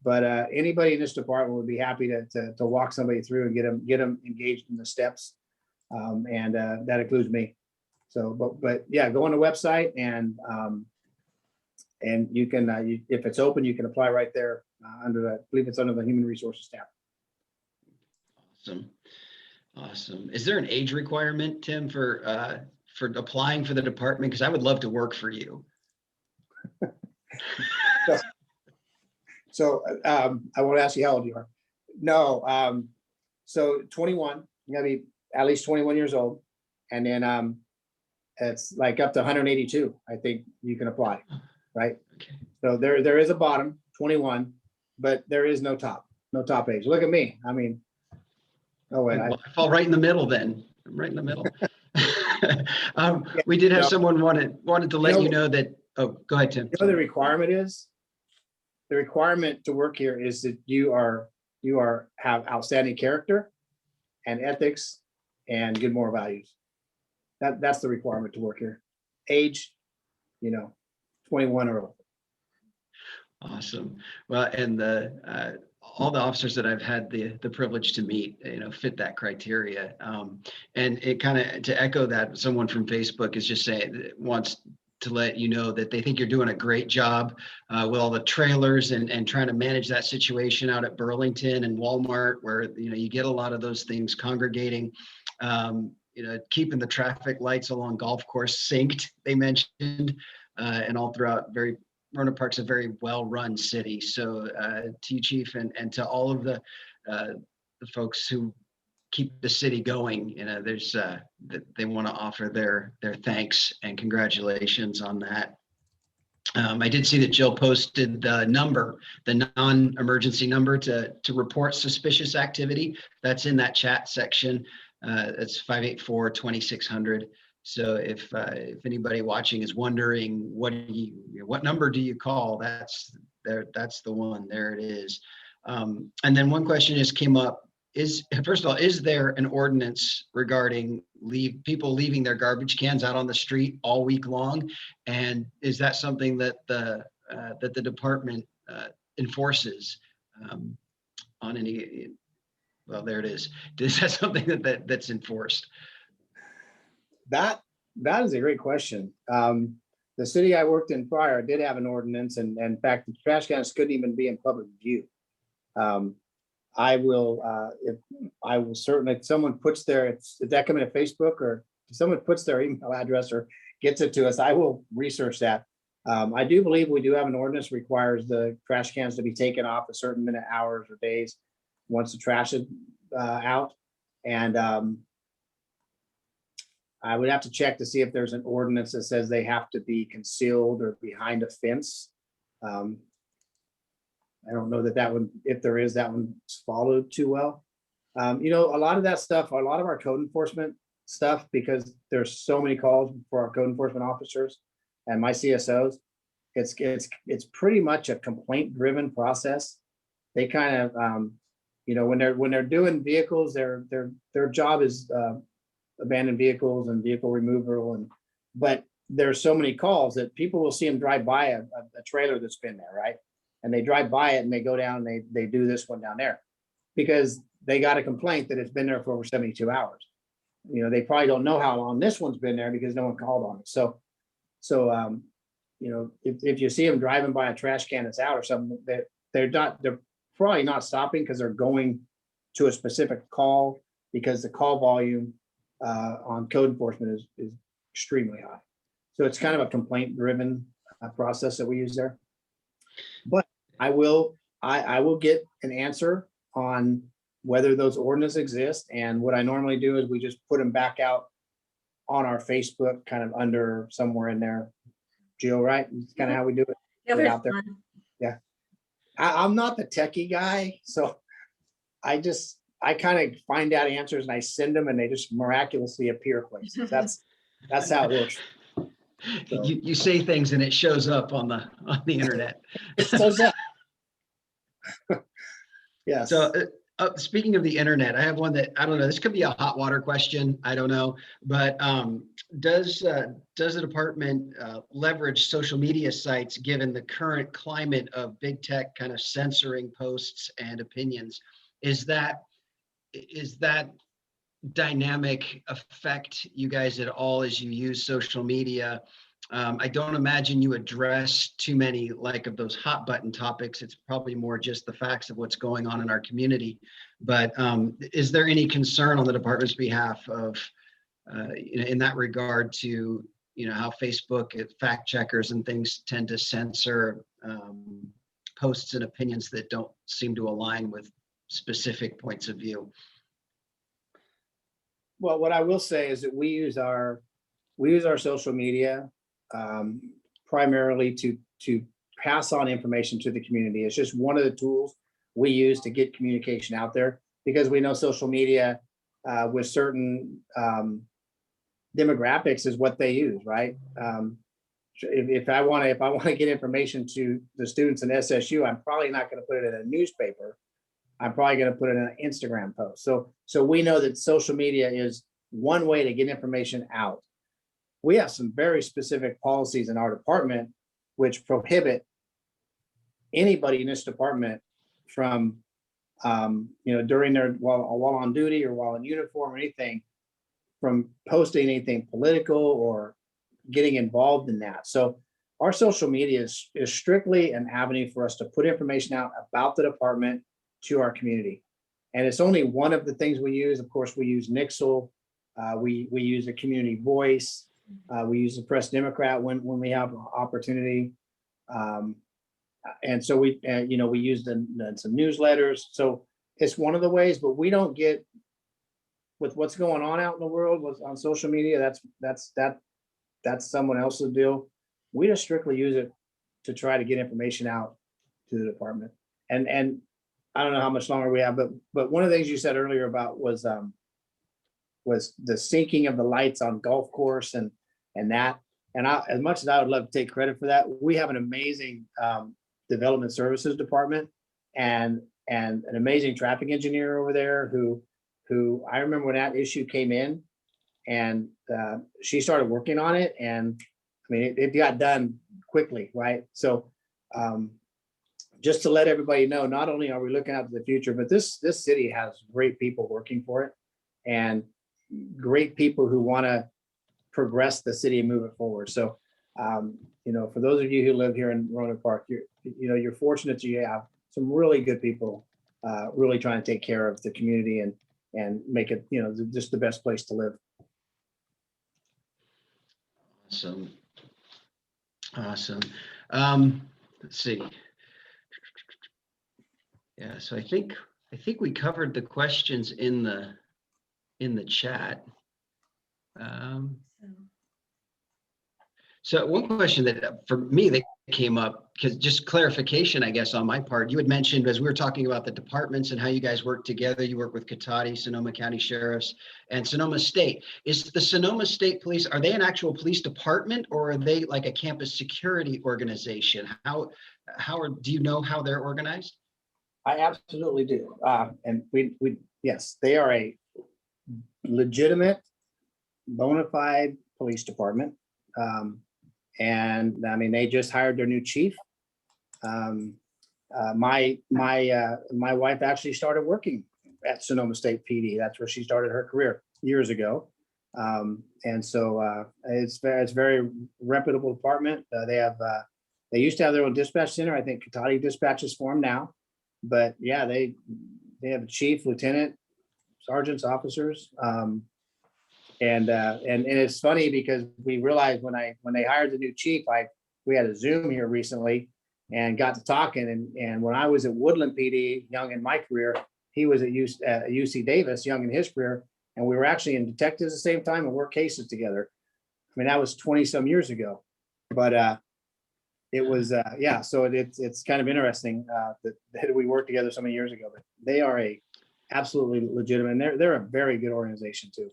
But anybody in this department would be happy to walk somebody through and get them engaged in the steps, and that includes me. So, but yeah, go on the website and you can, if it's open, you can apply right there I believe it's under the Human Resources tab. Awesome. Is there an age requirement, Tim, for applying for the department? Because I would love to work for you. So I won't ask you how old you are. No. So 21, you gotta be at least 21 years old. And then it's like up to 182, I think you can apply, right? Okay. So there is a bottom, 21, but there is no top age. Look at me. I mean, oh wait. I fall right in the middle then. I'm right in the middle. We did have someone wanted to let you know that, oh, go ahead, Tim. You know, the requirement to work here is that you have outstanding character and ethics and good moral values. That's the requirement to work here. Age, 21 or older. Awesome. Well, and all the officers that I've had the privilege to meet, fit that criteria. And it kind of, to echo that, someone from Facebook is just saying, wants to let you know that they think you're doing a great job with all the trailers and trying to manage that situation out at Burlington and Walmart, where you get a lot of those things congregating. Keeping the traffic lights along golf course synced, they mentioned, and all throughout. Rohnert Park's a very well-run city. So to you, Chief, and to all of the folks who keep the city going, there's they want to offer their thanks and congratulations on that. I did see that Jill posted the non-emergency number to report suspicious activity. That's in that chat section. It's 584-2600. So if anybody watching is wondering what number do you call, that's the one. There it is. And then one question just came up is, first of all, is there an ordinance regarding people leaving their garbage cans out on the street all week long? And is that something that the department enforces on any, well, there it is. Is that something that's enforced? That is a great question. The city I worked in prior did have an ordinance, and in fact, the trash cans couldn't even be in public view. I will certainly, if someone puts if that come into Facebook, or if someone puts their email address or gets it to us, I will research that. I do believe we do have an ordinance requires the trash cans to be taken off a certain minute, hours, or days once the trash is out. And I would have to check to see if there's an ordinance that says they have to be concealed or behind a fence. I don't know that one, if there is, that one's followed too well. A lot of that stuff, a lot of our code enforcement stuff, because there's so many calls for our code enforcement officers and my CSOs, it's pretty much a complaint driven process. They kind of, when they're doing vehicles, their job is abandoned vehicles and vehicle removal, but there's so many calls that people will see them drive by a trailer that's been there, right? And they drive by it and they go down and they do this one down there because they got a complaint that it's been there for over 72 hours. They probably don't know how long this one's been there because no one called on it. So if you see them driving by a trash can that's out or something, they're probably not stopping because they're going to a specific call, because the call volume on code enforcement is extremely high. So it's kind of a complaint driven process that we use there. But I will get an answer on whether those ordinances exist. And what I normally do is we just put them back out on our Facebook, kind of under somewhere in there. Jill, right? It's kind of how we do it. Put it out there. Yeah. I'm not the techie guy, so I kind of find out answers and I send them and they just miraculously appear places. That's how it works. So. You say things and it shows up on the internet. It shows up. Yes. So speaking of the internet, I have one that I don't know. This could be a hot water question. I don't know, but does the department leverage social media sites given the current climate of big tech kind of censoring posts and opinions? Is that dynamic affect you guys at all as you use social media? I don't imagine you address too many of those hot button topics. It's probably more just the facts of what's going on in our community. But is there any concern on the department's behalf of, in that regard to, how Facebook fact checkers and things tend to censor posts and opinions that don't seem to align with specific points of view? Well, what I will say is that we use our social media primarily to pass on information to the community. It's just one of the tools we use to get communication out there, because we know social media with certain demographics is what they use, right? If I want to get information to the students in SSU, I'm probably not going to put it in a newspaper. I'm probably going to put it in an Instagram post. So we know that social media is one way to get information out. We have some very specific policies in our department which prohibit anybody in this department from, during their while on duty or while in uniform or anything, from posting anything political or getting involved in that. So our social media is strictly an avenue for us to put information out about the department to our community. And it's only one of the things we use. Of course, we use Nixle. We use a community voice. We use the Press Democrat when we have opportunity. And so we use some newsletters. So it's one of the ways, but we don't get with what's going on out in the world on social media. That's someone else's deal. We just strictly use it to try to get information out to the department. And I don't know how much longer we have, but one of the things you said earlier about was the sinking of the lights on golf course and that. And as much as I would love to take credit for that, we have an amazing development services department, and and an amazing traffic engineer over there who I remember when that issue came in, and she started working on it, and I mean, it got done quickly, right? So just to let everybody know, not only are we looking out to the future, but this city has great people working for it, and great people who want to progress the city and move it forward. So, you know, for those of you who live here in Rohnert Park, you're fortunate you have some really good people really trying to take care of the community and make it, you know, just the best place to live. Awesome. Awesome. Let's see. Yeah, so I think we covered the questions in the chat. So one question that for me that came up, because just clarification, I guess, on my part, you had mentioned as we were talking about the departments and how you guys work together, you work with Catalytic, Sonoma County Sheriffs, and Sonoma State. Is the Sonoma State Police, are they an actual police department, or are they like a campus security organization? Do you know how they're organized? I absolutely do. And we yes, they are a legitimate, bona fide police department. And I mean, they just hired their new chief. My wife actually started working at Sonoma State PD. That's where she started her career years ago. And so it's very reputable department. They used to have their own dispatch center. I think Catalytic dispatches for them now. But yeah, they have a chief, lieutenant, sergeants, officers. And it's funny because we realized when they hired the new chief, we had a Zoom here recently and got to talking. And when I was at Woodland PD, young in my career, he was at UC Davis, young in his career, and we were actually in detectives at the same time and worked cases together. I mean, that was 20 some years ago, but it was yeah. So it's kind of interesting that we worked together so many years ago. But they are absolutely legitimate, and they're a very good organization too.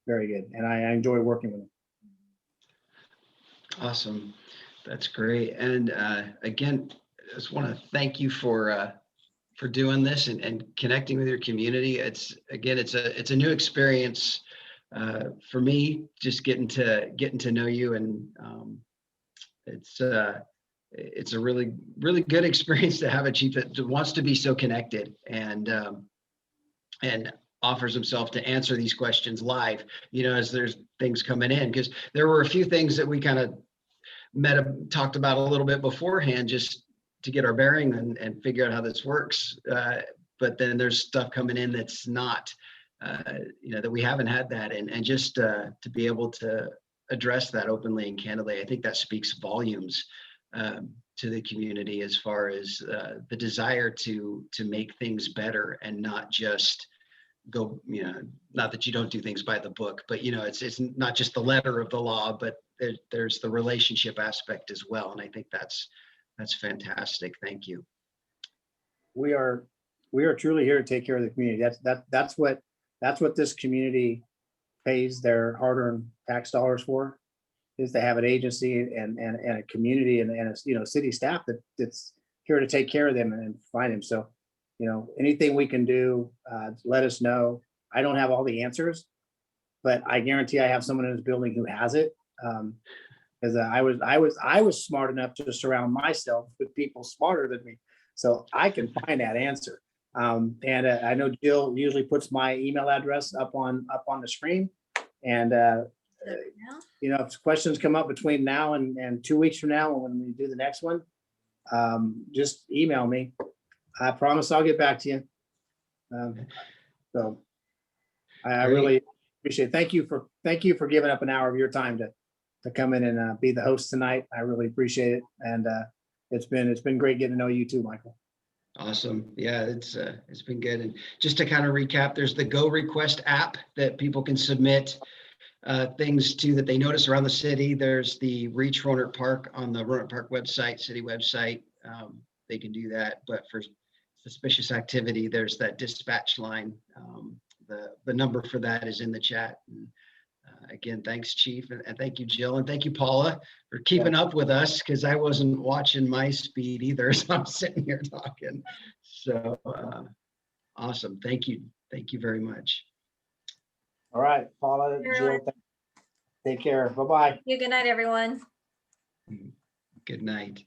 Very good, and I enjoy working with them. Awesome, that's great. And again, I just want to thank you for doing this and connecting with your community. It's a new experience for me, just getting to know you, and it's a really good experience to have a chief that wants to be so connected and offers himself to answer these questions live, you know, as there's things coming in, because there were a few things that we kind of talked about a little bit beforehand, just to get our bearing and figure out how this works. But then there's stuff coming in that's not, you know, that we haven't had that. And just to be able to address that openly and candidly, I think that speaks volumes to the community as far as the desire to make things better and not just go, you know, not that you don't do things by the book, but, you know, it's not just the letter of the law, but there's the relationship aspect as well. And I think that's fantastic. Thank you. We are truly here to take care of the community. That's what this community pays their hard-earned tax dollars for, is to have an agency and a community and a, you know, city staff that's here to take care of them and find them. So, you know, anything we can do, let us know. I don't have all the answers, but I guarantee I have someone in this building who has it. Because I was smart enough to surround myself with people smarter than me, so I can find that answer. And I know Jill usually puts my email address up on the screen, and you know, if questions come up between now and 2 weeks from now when we do the next one, just email me. I promise I'll get back to you. So I really appreciate it. Thank you for giving up an hour of your time to come in and be the host tonight. I really appreciate it. And it's been great getting to know you too, Michael. Awesome. Yeah, it's been good. And just to kind of recap, there's the Go Request app that people can submit things to that they notice around the city. There's the Reach Rohnert Park on the Rohnert Park website, city website. They can do that. But for suspicious activity, there's that dispatch line. The number for that is in the chat. And, Again, thanks, Chief, and thank you, Jill, and thank you, Paula, for keeping up with us, because I wasn't watching my speed either, so I'm sitting here talking. So awesome. Thank you. Thank you very much. All right, Paula, Jill, Everyone. take care. Bye-bye. Good night, everyone. Good night.